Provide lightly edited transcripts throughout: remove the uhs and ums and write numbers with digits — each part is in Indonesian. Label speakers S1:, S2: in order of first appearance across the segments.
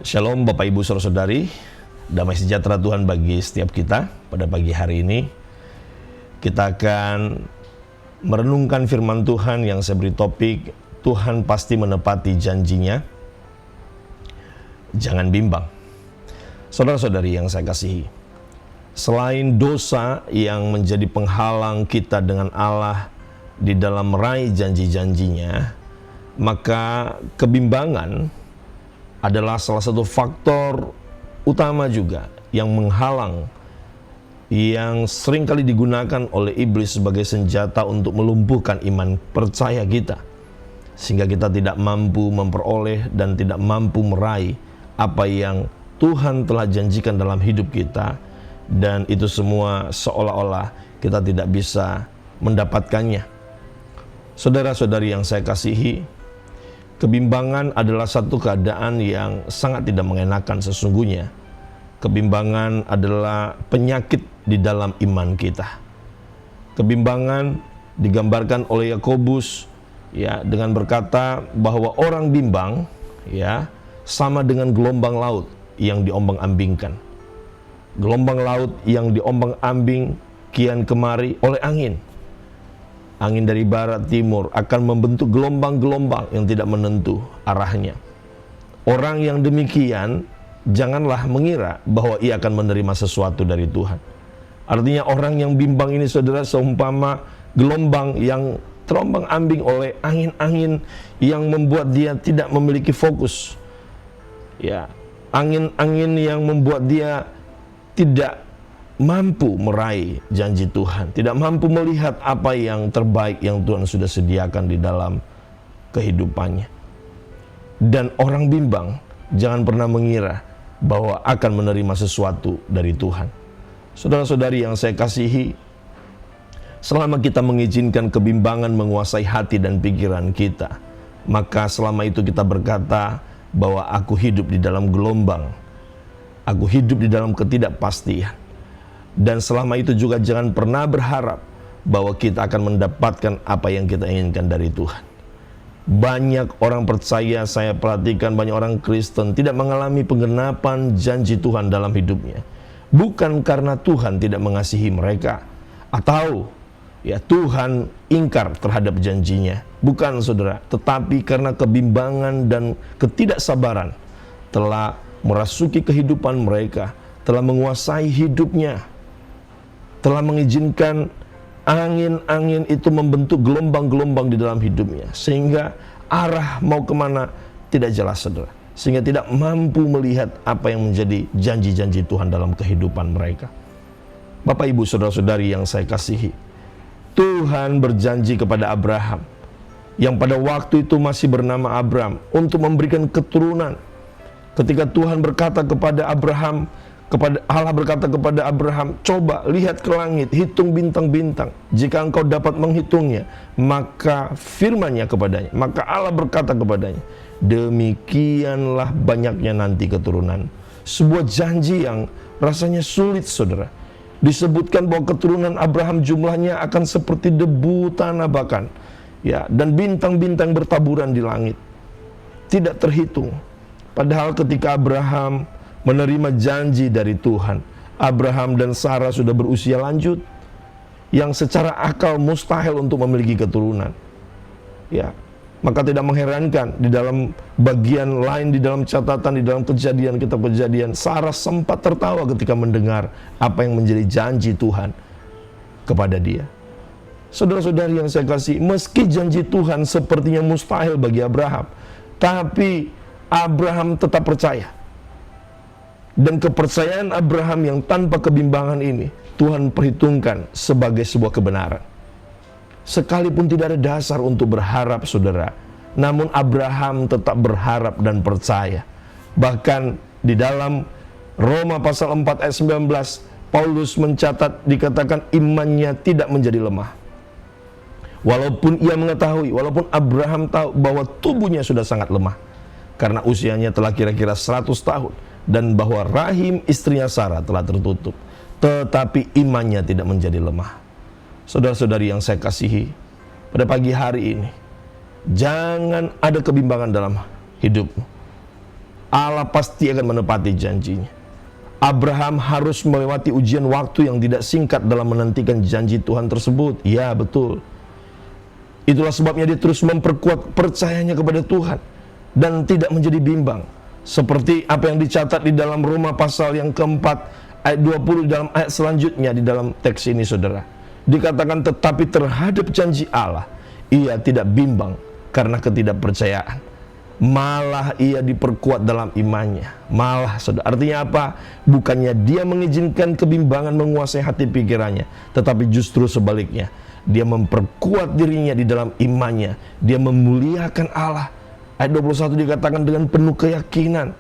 S1: Shalom Bapak Ibu Saudara-saudari, damai sejahtera Tuhan bagi setiap kita. Pada pagi hari ini kita akan merenungkan firman Tuhan yang saya beri topik, Tuhan pasti menepati janjinya. Jangan bimbang. Saudara-saudari yang saya kasihi, selain dosa yang menjadi penghalang kita dengan Allah di dalam meraih janji-janjinya, maka kebimbangan adalah salah satu faktor utama juga yang menghalang, yang seringkali digunakan oleh iblis sebagai senjata untuk melumpuhkan iman percaya kita, sehingga kita tidak mampu memperoleh dan tidak mampu meraih apa yang Tuhan telah janjikan dalam hidup kita, dan itu semua seolah-olah kita tidak bisa mendapatkannya. Saudara-saudari yang saya kasihi, kebimbangan adalah satu keadaan yang sangat tidak mengenakan sesungguhnya. Kebimbangan adalah penyakit di dalam iman kita. Kebimbangan digambarkan oleh Yakobus dengan berkata bahwa orang bimbang sama dengan gelombang laut yang diombang-ambingkan. Gelombang laut yang diombang-ambing kian kemari oleh angin. Angin dari barat timur akan membentuk gelombang-gelombang yang tidak menentu arahnya. Orang yang demikian janganlah mengira bahwa ia akan menerima sesuatu dari Tuhan. Artinya orang yang bimbang ini, saudara, seumpama gelombang yang terombang-ambing oleh angin-angin yang membuat dia tidak memiliki fokus. Angin-angin yang membuat dia tidak mampu meraih janji Tuhan, tidak mampu melihat apa yang terbaik yang Tuhan sudah sediakan di dalam kehidupannya. Dan orang bimbang jangan pernah mengira bahwa akan menerima sesuatu dari Tuhan. Saudara-saudari yang saya kasihi, selama kita mengizinkan kebimbangan menguasai hati dan pikiran kita, maka selama itu kita berkata bahwa aku hidup di dalam gelombang, aku hidup di dalam ketidakpastian. Dan selama itu juga jangan pernah berharap bahwa kita akan mendapatkan apa yang kita inginkan dari Tuhan. Banyak orang percaya, saya perhatikan banyak orang Kristen tidak mengalami penggenapan janji Tuhan dalam hidupnya. Bukan karena Tuhan tidak mengasihi mereka, atau Tuhan ingkar terhadap janjinya. Bukan, saudara, tetapi karena kebimbangan dan ketidaksabaran telah merasuki kehidupan mereka, telah menguasai hidupnya, telah mengizinkan angin-angin itu membentuk gelombang-gelombang di dalam hidupnya, sehingga arah mau kemana tidak jelas, saudara, sehingga tidak mampu melihat apa yang menjadi janji-janji Tuhan dalam kehidupan mereka. Bapak, Ibu, saudara-saudari yang saya kasihi, Tuhan berjanji kepada Abraham, yang pada waktu itu masih bernama Abram, untuk memberikan keturunan. Ketika Tuhan berkata kepada Abraham, Allah berkata kepada Abraham, coba lihat ke langit, hitung bintang-bintang. Jika engkau dapat menghitungnya, maka firman-Nya kepadanya, maka Allah berkata kepadanya, demikianlah banyaknya nanti keturunan. Sebuah janji yang rasanya sulit, saudara. Disebutkan bahwa keturunan Abraham jumlahnya akan seperti debu tanah bahkan, dan bintang-bintang bertaburan di langit, tidak terhitung. Padahal ketika Abraham menerima janji dari Tuhan, Abraham dan Sarah sudah berusia lanjut, yang secara akal mustahil untuk memiliki keturunan. Maka tidak mengherankan di dalam bagian lain, di dalam catatan, di dalam kejadian, kitab Kejadian, Sarah sempat tertawa ketika mendengar apa yang menjadi janji Tuhan kepada dia. Saudara-saudari yang saya kasih, meski janji Tuhan sepertinya mustahil bagi Abraham, tapi Abraham tetap percaya. Dan kepercayaan Abraham yang tanpa kebimbangan ini Tuhan perhitungkan sebagai sebuah kebenaran. Sekalipun tidak ada dasar untuk berharap, saudara, namun Abraham tetap berharap dan percaya. Bahkan di dalam Roma pasal 4 ayat 19, Paulus mencatat, dikatakan imannya tidak menjadi lemah. Walaupun ia mengetahui, walaupun Abraham tahu bahwa tubuhnya sudah sangat lemah, karena usianya telah kira-kira 100 tahun, dan bahwa rahim istrinya Sarah telah tertutup, tetapi imannya tidak menjadi lemah. Saudara-saudari yang saya kasihi, pada pagi hari ini, jangan ada kebimbangan dalam hidupmu. Allah pasti akan menepati janjinya. Abraham harus melewati ujian waktu yang tidak singkat dalam menantikan janji Tuhan tersebut. Ya, betul. Itulah sebabnya dia terus memperkuat percayanya kepada Tuhan dan tidak menjadi bimbang. Seperti apa yang dicatat di dalam Roma pasal yang keempat ayat 20 dalam ayat selanjutnya di dalam teks ini, saudara. Dikatakan, tetapi terhadap janji Allah ia tidak bimbang karena ketidakpercayaan, malah ia diperkuat dalam imannya. Malah, saudara, artinya apa? Bukannya dia mengizinkan kebimbangan menguasai hati pikirannya, tetapi justru sebaliknya, dia memperkuat dirinya di dalam imannya. Dia memuliakan Allah. Ayat 21 dikatakan dengan penuh keyakinan.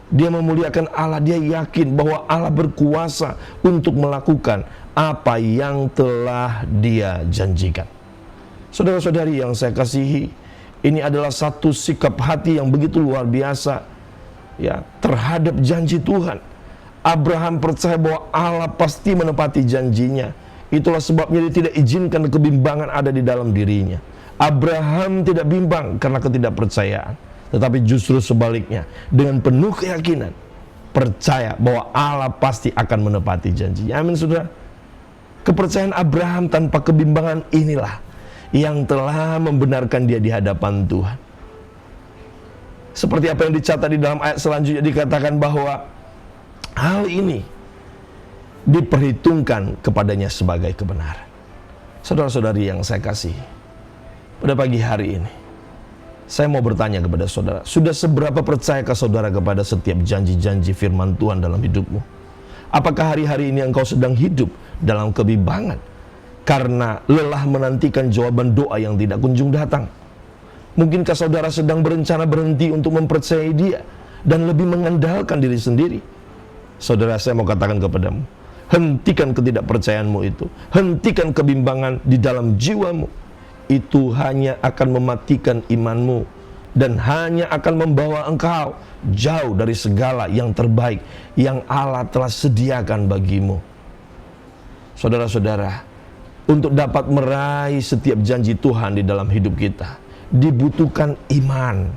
S1: Dia memuliakan Allah. Dia yakin bahwa Allah berkuasa untuk melakukan apa yang telah dia janjikan. Saudara-saudari yang saya kasihi, ini adalah satu sikap hati yang begitu luar biasa, ya, terhadap janji Tuhan. Abraham percaya bahwa Allah pasti menepati janjinya. Itulah sebabnya dia tidak izinkan kebimbangan ada di dalam dirinya. Abraham tidak bimbang karena ketidakpercayaan, tetapi justru sebaliknya, dengan penuh keyakinan, percaya bahwa Allah pasti akan menepati janjinya. Amin, saudara. Kepercayaan Abraham tanpa kebimbangan inilah yang telah membenarkan dia di hadapan Tuhan. Seperti apa yang dicatat di dalam ayat selanjutnya, dikatakan bahwa hal ini diperhitungkan kepadanya sebagai kebenaran. Saudara-saudari yang saya kasih, pada pagi hari ini saya mau bertanya kepada saudara, sudah seberapa percayakah saudara kepada setiap janji-janji firman Tuhan dalam hidupmu? Apakah hari-hari ini engkau sedang hidup dalam kebimbangan karena lelah menantikan jawaban doa yang tidak kunjung datang? Mungkinkah saudara sedang berencana berhenti untuk mempercayai Dia dan lebih mengandalkan diri sendiri? Saudara, saya mau katakan kepadamu, hentikan ketidakpercayaanmu itu. Hentikan kebimbangan di dalam jiwamu. Itu hanya akan mematikan imanmu dan hanya akan membawa engkau jauh dari segala yang terbaik yang Allah telah sediakan bagimu. Saudara-saudara, untuk dapat meraih setiap janji Tuhan di dalam hidup kita, dibutuhkan iman.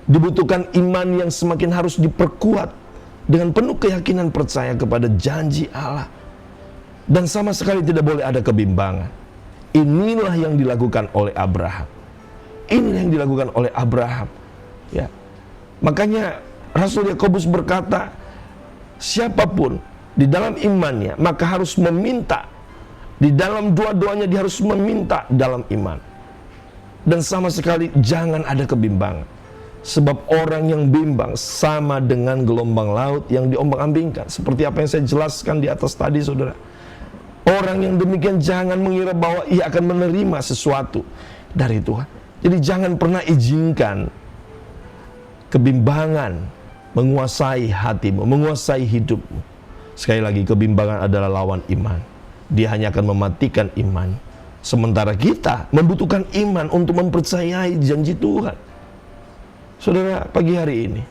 S1: Dibutuhkan iman yang semakin harus diperkuat dengan penuh keyakinan percaya kepada janji Allah. Dan sama sekali tidak boleh ada kebimbangan. Inilah yang dilakukan oleh Abraham. Inilah yang dilakukan oleh Abraham. Ya. Makanya Rasul Yakobus berkata, siapapun di dalam imannya maka harus meminta. Di dalam doa-doanya dia harus meminta dalam iman. Dan sama sekali jangan ada kebimbangan. Sebab orang yang bimbang sama dengan gelombang laut yang diombang-ambingkan. Seperti apa yang saya jelaskan di atas tadi, saudara. Orang yang demikian jangan mengira bahwa ia akan menerima sesuatu dari Tuhan. Jadi jangan pernah izinkan kebimbangan menguasai hatimu, menguasai hidupmu. Sekali lagi, kebimbangan adalah lawan iman. Dia hanya akan mematikan iman. Sementara kita membutuhkan iman untuk mempercayai janji Tuhan. Saudara, pagi hari ini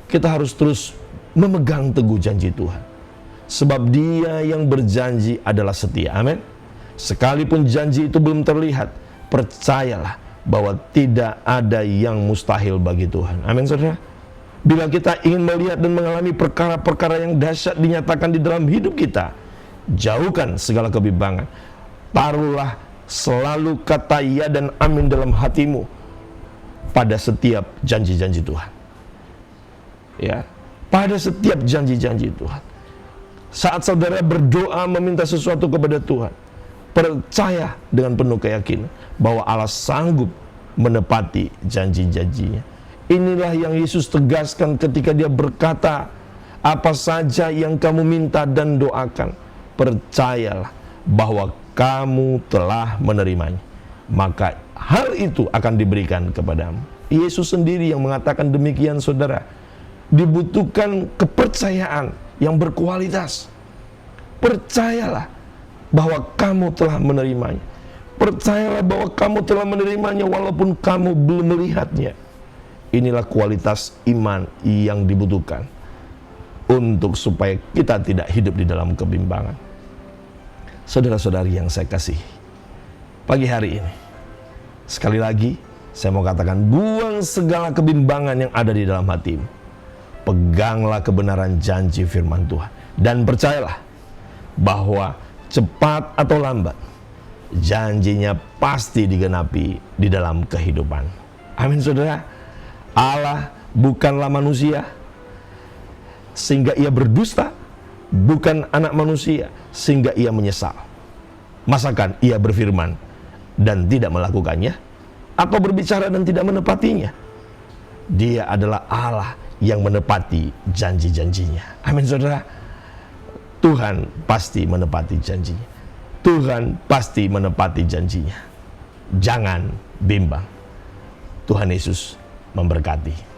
S1: kita harus terus memegang teguh janji Tuhan. Sebab Dia yang berjanji adalah setia. Amin. Sekalipun janji itu belum terlihat, percayalah bahwa tidak ada yang mustahil bagi Tuhan. Amin, saudara. Bila kita ingin melihat dan mengalami perkara-perkara yang dahsyat dinyatakan di dalam hidup kita, jauhkan segala kebimbangan. Taruhlah selalu kata ya dan amin dalam hatimu pada setiap janji-janji Tuhan. Ya, pada setiap janji-janji Tuhan. Saat saudara berdoa meminta sesuatu kepada Tuhan, percaya dengan penuh keyakinan bahwa Allah sanggup menepati janji-janjinya. Inilah yang Yesus tegaskan ketika Dia berkata, apa saja yang kamu minta dan doakan, percayalah bahwa kamu telah menerimanya, maka hal itu akan diberikan kepadamu. Yesus sendiri yang mengatakan demikian, saudara. Dibutuhkan kepercayaan yang berkualitas. Percayalah bahwa kamu telah menerimanya. Percayalah bahwa kamu telah menerimanya walaupun kamu belum melihatnya. Inilah kualitas iman yang dibutuhkan untuk supaya kita tidak hidup di dalam kebimbangan. Saudara-saudari yang saya kasih, pagi hari ini sekali lagi saya mau katakan, buang segala kebimbangan yang ada di dalam hatimu. peganglah kebenaran janji firman Tuhan. Dan percayalah bahwa cepat atau lambat, janjinya pasti digenapi di dalam kehidupan. Amin saudara. Allah bukanlah manusia sehingga ia berdusta, bukan anak manusia sehingga ia menyesal. Masakan ia berfirman dan tidak melakukannya, atau berbicara dan tidak menepatinya? Dia adalah Allah yang menepati janji-janjinya. Amin saudara. Tuhan pasti menepati janjinya. Tuhan pasti menepati janjinya. Jangan bimbang. Tuhan Yesus memberkati.